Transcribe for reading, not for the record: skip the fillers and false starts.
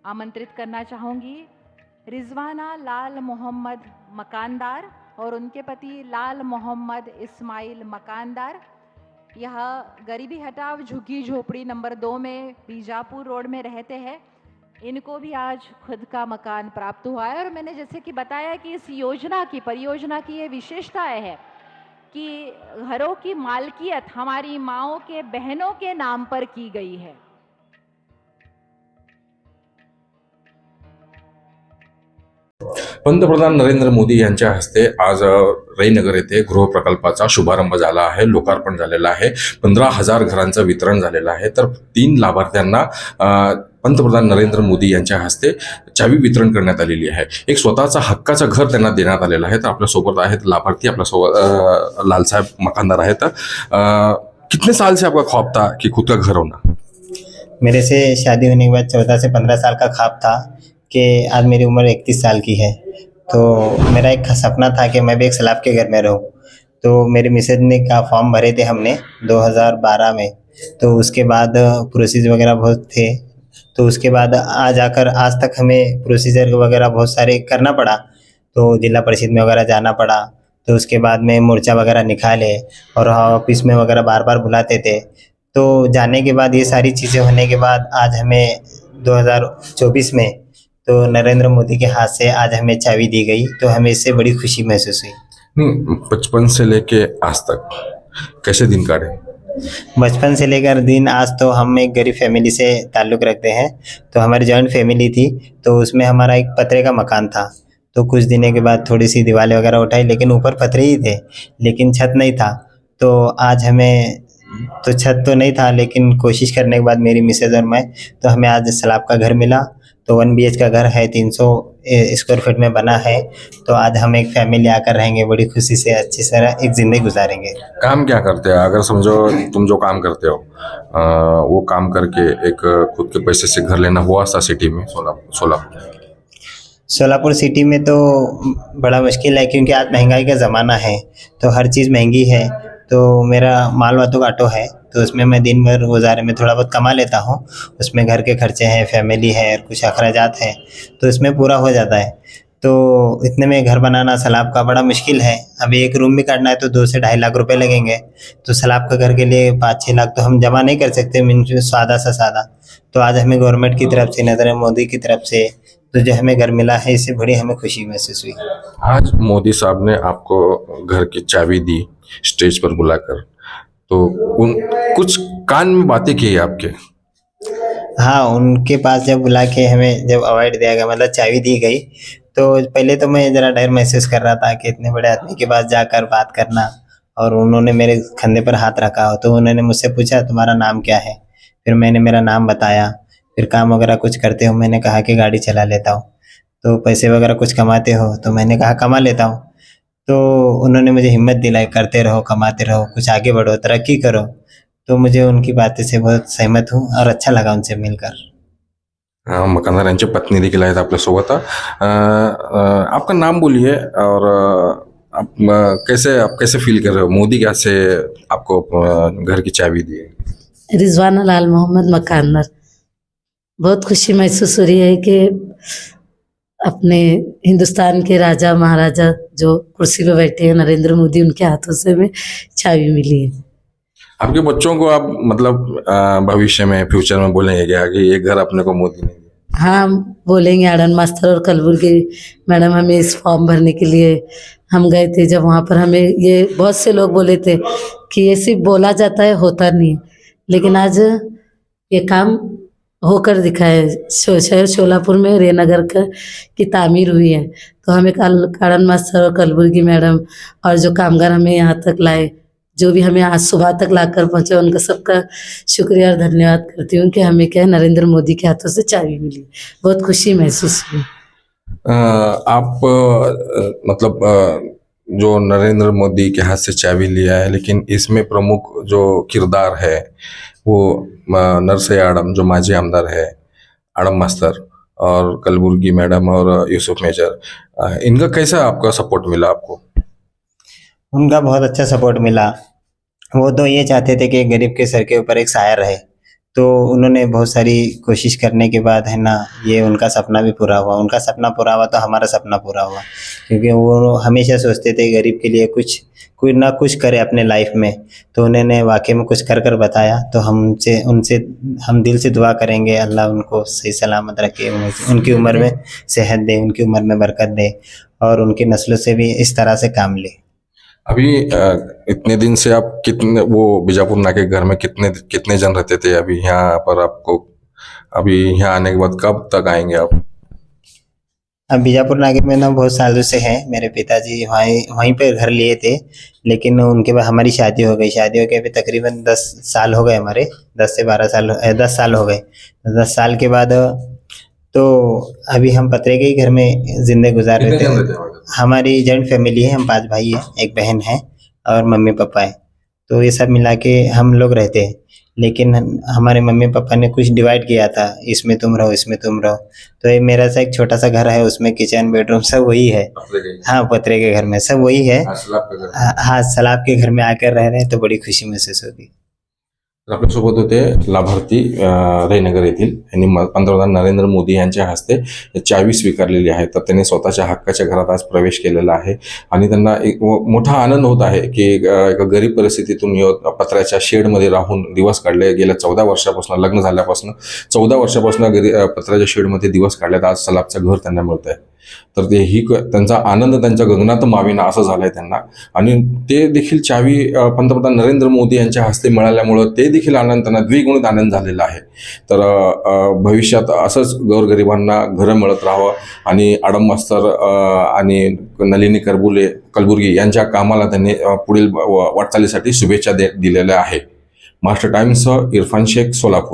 आमंत्रित करना चाहूँगी रिजवाना लाल मोहम्मद मकानदार और उनके पति लाल मोहम्मद इस्माइल मकानदार। यह गरीबी हटाओ झुग्गी झोपड़ी नंबर 2 में बीजापुर रोड में रहते हैं। इनको भी आज खुद का मकान प्राप्त हुआ है और मैंने जैसे कि बताया कि इस परियोजना की ये विशेषताएं है कि घरों की मालकियत हमारी माओं के बहनों के नाम पर की गई है। पंतप्रधान नरेंद्र मोदी यांच्या हस्ते आज रईनगर येथे गृहप्रकल्पाचा शुभारंभ झाला आहे, लोकार्पण झालेला आहे। 15,000 घरांचं वितरण झालेलं आहे। तर 3 लाभार्थ्यांना पंतप्रधान नरेंद्र मोदी यांच्या हस्ते चावी वितरण करण्यात आलेली आहे। एक स्वतःचा हक्काचं घर त्यांना देण्यात आलेलं आहे। तर आपल्या सोबत आहेत लाभार्थी, आपल्या सोबत लालसाहेब मकानदार आहेत। कितने साल से आपका ख्वाब था कि खुद का घर होना? मेरे से शादी होने के बाद 14 से 15 साल का ख्वाब था कि आज मेरी उम्र 31 साल की है, तो मेरा एक सपना था कि मैं भी एक सैलाब के घर में रहूं। तो मेरी मिसेज ने का फॉर्म भरे थे हमने 2012 में, तो उसके बाद प्रोसीजर वगैरह बहुत थे, तो उसके बाद आज तक हमें प्रोसीजर वगैरह बहुत सारे करना पड़ा। तो जिला परिषद में वगैरह जाना पड़ा, तो उसके बाद में मोर्चा वगैरह निकाले और ऑफिस में वगैरह बार बार बुलाते थे। तो जाने के बाद ये सारी चीज़ें होने के बाद आज हमें 2024 में तो नरेंद्र मोदी के हाथ से आज हमें चाबी दी गई, तो हमें इससे बड़ी खुशी महसूस हुई। नहीं, बचपन से लेके आज तक कैसे दिन काटे? बचपन से लेकर दिन आज तो हम एक गरीब फैमिली से ताल्लुक़ रखते हैं। तो हमारी जॉइंट फैमिली थी, तो उसमें हमारा एक पतरे का मकान था। तो कुछ दिनों के बाद थोड़ी सी दीवारें वगैरह उठाई, लेकिन ऊपर पतरे ही थे, लेकिन छत नहीं था। तो आज हमें तो छत तो नहीं था, लेकिन कोशिश करने के बाद मेरी मिसेज और मैं, तो हमें आज सैलाब का घर मिला। तो 1 BH का घर है, 300 स्क्वायर फीट में बना है। तो आज हम एक फैमिली आकर रहेंगे, बड़ी खुशी से अच्छी तरह एक ज़िंदगी गुजारेंगे। काम क्या करते हैं? अगर समझो तुम जो काम करते हो वो काम करके एक खुद के पैसे से घर लेना हुआ था सिटी में, सोलापुर सिटी में तो बड़ा मुश्किल है, क्योंकि आज महंगाई का ज़माना है, तो हर चीज़ महंगी है। तो मेरा माल वातों का ऑटो है, तो उसमें मैं दिन भर गुजारे में थोड़ा बहुत कमा लेता हूँ। उसमें घर के खर्चे हैं, फैमिली है और कुछ अखराजात हैं, तो इसमें पूरा हो जाता है। तो इतने में घर बनाना सैलाब का बड़ा मुश्किल है। अभी एक रूम भी काटना है तो 2 से 2.5 लाख रुपए लगेंगे। तो सैलाब का घर के लिए 5-6 लाख तो हम जमा नहीं कर सकते, मीन सादा सा सादा। तो आज हमें गवर्नमेंट की तरफ से, नरेंद्र मोदी की तरफ से तो जो हमें घर मिला है, इससे बड़ी हमें खुशी महसूस हुई। आज मोदी साहब ने आपको घर की चाबी दी स्टेज पर बुलाकर, तो उन कुछ कान में बातें की आपके? हाँ, उनके पास जब बुला के हमें जब अवार्ड दिया गया, मतलब चाबी दी गई, तो पहले तो मैं ज़रा डर महसूस कर रहा था कि इतने बड़े आदमी के पास जाकर बात करना। और उन्होंने मेरे कंधे पर हाथ रखा, तो उन्होंने मुझसे पूछा तुम्हारा नाम क्या है? फिर मैंने मेरा नाम बताया। फिर काम वगैरह कुछ करते हो? मैंने कहा कि गाड़ी चला लेता हूँ। तो पैसे वगैरह कुछ कमाते हो? तो मैंने कहा कमा लेता हूँ। तो उन्होंने मुझे हिम्मत दिलाई, करते रहो, कमाते रहो, कुछ आगे बढ़ो, तरक्की करो। तो मुझे उनकी बातें से बहुत सहमत हूँ और अच्छा लगा उनसे मिलकर। मकानदार यांची पत्नी देखील आहेत आपल्यासोबत। आपका नाम बोलिए और आप कैसे फील कर रहे हो? मोदी कैसे आपको घर की चाबी दी? रिजवाना लाल मोहम्मद मकानदार। बहुत खुशी महसूस हो रही है कि अपने हिंदुस्तान के राजा महाराजा जो कुर्सी पे बैठे हैं नरेंद्र मोदी, उनके हाथों से हमें चाबी मिली है। आपके बच्चों को आप मतलब भविष्य में, फ्यूचर में बोलेंगे क्या कि ये घर अपने को मोदी ने दिया? हाँ, बोलेंगे। आनंद मास्टर और कलबुर्गी मैडम हमें इस फॉर्म भरने के लिए हम गए थे, जब वहाँ पर हमें ये बहुत से लोग बोले थे कि ये सिर्फ बोला जाता है, होता नहीं। लेकिन आज ये काम होकर दिखा है। शहर शोलापुर में रेनगर की तामीर हुई है। तो हमें आनंद मास्टर और कलबुर्गी मैडम और जो कामगार हमें यहाँ तक लाए, जो भी हमें आज सुबह तक लाकर पहुँचे, उनका सबका शुक्रिया और धन्यवाद करती हूँ कि हमें क्या है नरेंद्र मोदी के हाथों से चाबी मिली। बहुत खुशी महसूस हुई। आप मतलब जो नरेंद्र मोदी के हाथ से चाबी लिया है, लेकिन इसमें प्रमुख जो किरदार है वो नरसई आडम, जो माजी आमदार है, आडम मास्टर और कलबुर्गी मैडम और यूसुफ मेजर, इनका कैसा आपका सपोर्ट मिला आपको? उनका बहुत अच्छा सपोर्ट मिला। वो तो ये चाहते थे कि गरीब के सर के ऊपर एक साया रहे, तो उन्होंने बहुत सारी कोशिश करने के बाद है ना, ये उनका सपना भी पूरा हुआ। उनका सपना पूरा हुआ तो हमारा सपना पूरा हुआ, क्योंकि वो हमेशा सोचते थे गरीब के लिए कुछ कोई ना कुछ करे अपने लाइफ में। तो उन्होंने वाकई में कुछ कर कर बताया। तो उनसे हम दिल से दुआ करेंगे, अल्लाह उनको सही सलामत रखे, उनकी उम्र में सेहत दे, उनकी उम्र में बरकत दे, और उनकी नस्लों से भी इस तरह से काम ले। अभी इतने दिन से आप कितने वो बीजापुर नाके घर में कितने जन रहते थे? अभी यहाँ पर आपको अभी यहाँ आने के बाद कब तक आएंगे आप? अब बीजापुर नाके में ना बहुत सालों से हैं। मेरे पिताजी वहीं पे घर लिए थे, लेकिन उनके बाद हमारी शादी हो गई। शादी हो के अभी तकरीबन 10 साल हो गए हमारे, 10 से 12 साल 10 साल हो गए। 10 साल के बाद तो अभी हम पतरे के ही घर में जिंदगी गुजार रहे कितने जन थे। रहते हैं वहाँ? हमारी जॉइंट फैमिली है, हम 5 भाई हैं, एक बहन है और मम्मी पापा है। तो ये सब मिला के हम लोग रहते हैं। लेकिन हमारे मम्मी पापा ने कुछ डिवाइड किया था, इसमें तुम रहो, इसमें तुम रहो। तो ये मेरा सा एक छोटा सा घर है, उसमें किचन बेडरूम सब वही है। हाँ, पतरे के घर में सब वही है। हाँ, सलाब के घर में आकर रह रहे हैं तो बड़ी खुशी महसूस होगी। तर आपल्यासोबत होते लाभार्थी रहीनगर येथील। यांनी पंतप्रधान नरेंद्र मोदी यांच्या हस्ते चावी स्वीकारलेली आहे, तर त्यांनी स्वतःच्या हक्काच्या घरात आज प्रवेश केलेला आहे आणि त्यांना एक मोठा आनंद होत आहे की एका गरीब परिस्थितीतून पत्र्याच्या शेडमध्ये राहून दिवस काढले। गेल्या 14 वर्षापासून, लग्न झाल्यापासून 14 वर्षापासून पत्र्याच्या शेडमध्ये दिवस काढल्यात, आज सलाबचं घर त्यांना मिळत आहे। तर ते ही त्यांचा आनंद त्यांच्या गगनात मावेना असं झालंय त्यांना। आणि ते देखील चावी पंतप्रधान नरेंद्र मोदी यांच्या हस्ते मिळाल्यामुळं ते देखील आनंद त्यांना द्विगुणित आनंद झालेला आहे। तर भविष्यात असंच गोरगरिबांना घरं मिळत राहावं आणि आडम मास्तर आणि नलिनी कलबुर्गी यांच्या कामाला त्यांनी पुढील वाटचालीसाठी शुभेच्छा दिलेल्या आहे। महाराष्ट्र टाइम्स, इरफान शेख, सोलापूर।